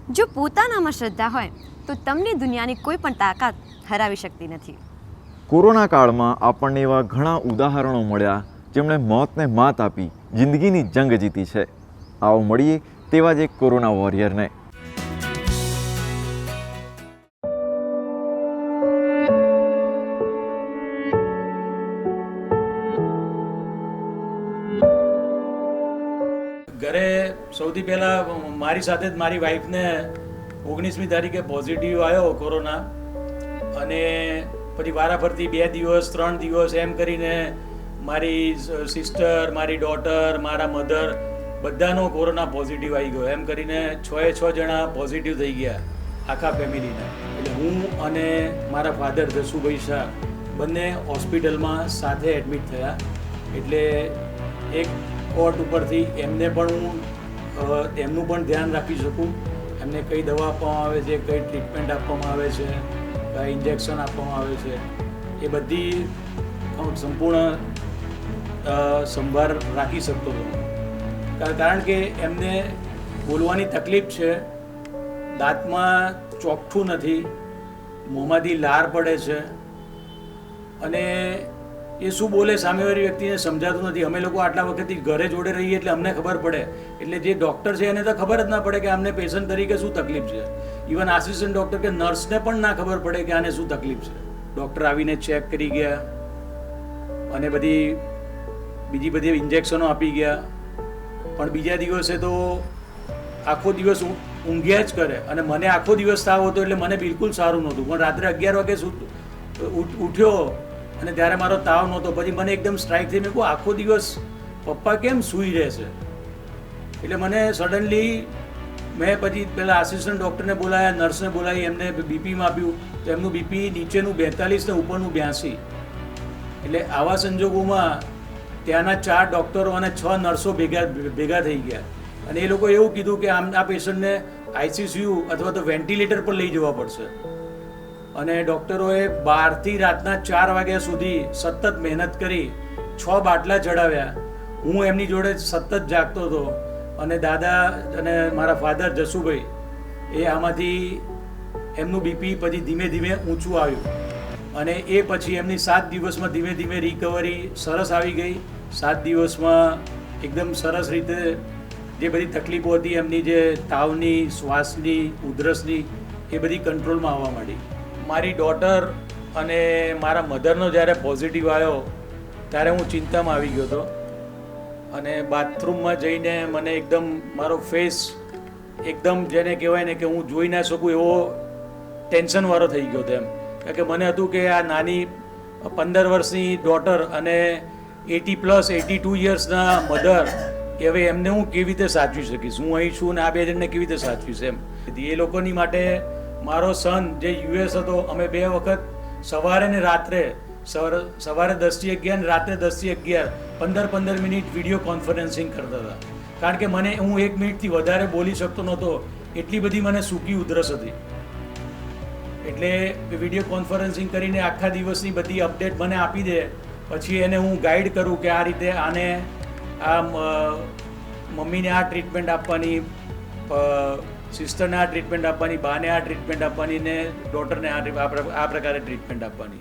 જો પોતાનામાં શ્રદ્ધા હોય તો તમને દુનિયાની કોઈ પણ તાકાત હરાવી શકતી નથી. કોરોના કાળમાં આપણને એવા ઘણા ઉદાહરણો મળ્યા જેમણે મોતને માત આપી જિંદગીની જંગ જીતી છે. આવો મળીએ તેવા જ એક કોરોના વોરિયરને. ઘરે સૌથી પહેલાં મારી સાથે જ મારી વાઈફને 19મી તારીખે પોઝિટિવ આવ્યો કોરોના, અને પછી વારાફરતી 2 દિવસ 3 દિવસ એમ કરીને મારી સિસ્ટર, મારી ડોટર, મારા મધર બધાનો કોરોના પોઝિટિવ આવી ગયો. એમ કરીને 6 જણા પોઝિટિવ થઈ ગયા આખા ફેમિલીના. એટલે હું અને મારા ફાધર જસુભાઈ શાહ બંને હોસ્પિટલમાં સાથે એડમિટ થયા. એટલે એક કોર્ટ ઉપરથી એમને પણ હું એમનું પણ ધ્યાન રાખી શકું, એમને કઈ દવા આપવામાં આવે છે, કઈ ટ્રીટમેન્ટ આપવામાં આવે છે, કઈ ઇન્જેક્શન આપવામાં આવે છે, એ બધી સંપૂર્ણ સંભાળ રાખી શકતો હતો. કારણ કે એમને બોલવાની તકલીફ છે, દાંતમાં ચોકઠું નથી, મોંમાંથી લાર પડે છે, અને એ શું બોલે સામેવાળી વ્યક્તિને સમજાતું નથી. અમે લોકો આટલા વખતથી ઘરે જોડે રહીએ એટલે અમને ખબર પડે, એટલે જે ડૉક્ટર છે એને તો ખબર જ ના પડે કે આમને પેશન્ટ તરીકે શું તકલીફ છે. ઇવન આસિસ્ટન્ટ ડૉક્ટર કે નર્સને પણ ના ખબર પડે કે આને શું તકલીફ છે. ડૉક્ટર આવીને ચેક કરી ગયા અને બીજી બધી ઇન્જેક્શનો આપી ગયા. પણ બીજા દિવસે તો આખો દિવસ ઊંઘ્યા જ કરે, અને મને આખો દિવસ તાવ હતો એટલે મને બિલકુલ સારું નહોતું. પણ રાત્રે 11 વાગે ઉઠ્યો અને ત્યારે મારો તાવ નહોતો. પછી મને એકદમ સ્ટ્રાઇક થઈ, મેં કહું આખો દિવસ પપ્પા કેમ સૂઈ રહેશે. એટલે મને સડનલી મેં પછી પહેલાં આસિસ્ટન્ટ ડૉક્ટરને બોલાયા, નર્સને બોલાવી, એમને બીપી માપ્યું તો એમનું બીપી નીચેનું 42 ને ઉપરનું 82. એટલે આવા સંજોગોમાં ત્યાંના 4 ડૉક્ટરો અને 6 નર્સો ભેગા થઈ ગયા, અને એ લોકો એવું કીધું કે આ પેશન્ટને આઈસીસીયુ અથવા તો વેન્ટિલેટર પર લઈ જવા પડશે. અને ડૉક્ટરોએ 12થી રાતના 4 વાગ્યા સુધી સતત મહેનત કરી 6 બાટલા ચડાવ્યા. હું એમની જોડે સતત જાગતો હતો, અને દાદા અને મારા ફાધર જસુભાઈ એ આમાંથી એમનું બીપી પછી ધીમે ધીમે ઊંચું આવ્યું, અને એ પછી એમની 7 દિવસમાં ધીમે ધીમે રિકવરી સરસ આવી ગઈ. 7 દિવસમાં એકદમ સરસ રીતે જે બધી તકલીફો હતી એમની, જે તાવની, શ્વાસની, ઉધરસની, એ બધી કંટ્રોલમાં આવવા માંડી. મારી ડોટર અને મારા મધરનો જ્યારે પોઝિટિવ આવ્યો ત્યારે હું ચિંતામાં આવી ગયો હતો, અને બાથરૂમમાં જઈને મને એકદમ મારો ફેસ એકદમ જેને કહેવાય ને કે હું જોઈ ના શકું એવો ટેન્શનવાળો થઈ ગયો હતો. એમ કારણ કે મને હતું કે આ નાની 15 વર્ષની ડોટર અને 82 યર્સના મધર, કે હવે એમને હું કેવી રીતે સાચવી શકીશ. હું અહીં છું ને આ 2 જણને કેવી રીતે સાચવીશ. એમ એ લોકોની માટે મારો સન જે યુએસ હતો, અમે 2 વખત સવારે ને રાત્રે, સવારે 10 થી 11 ને રાત્રે 10 થી 11 15 મિનિટ વિડીયો કોન્ફરન્સિંગ કરતા હતા. કારણ કે હું 1 મિનિટથી વધારે બોલી શકતો નહોતો, એટલી બધી મને સૂકી ઉધરસ હતી. એટલે વિડીયો કોન્ફરન્સિંગ કરીને આખા દિવસની બધી અપડેટ મને આપી દે, પછી એને હું ગાઈડ કરું કે આ રીતે આને આ મમ્મીને આ ટ્રીટમેન્ટ આપવાની, સિસ્ટરને આ ટ્રીટમેન્ટ આપવાની, બાને આ ટ્રીટમેન્ટ આપવાની, ને ડોટરને આ પ્રકારે ટ્રીટમેન્ટ આપવાની.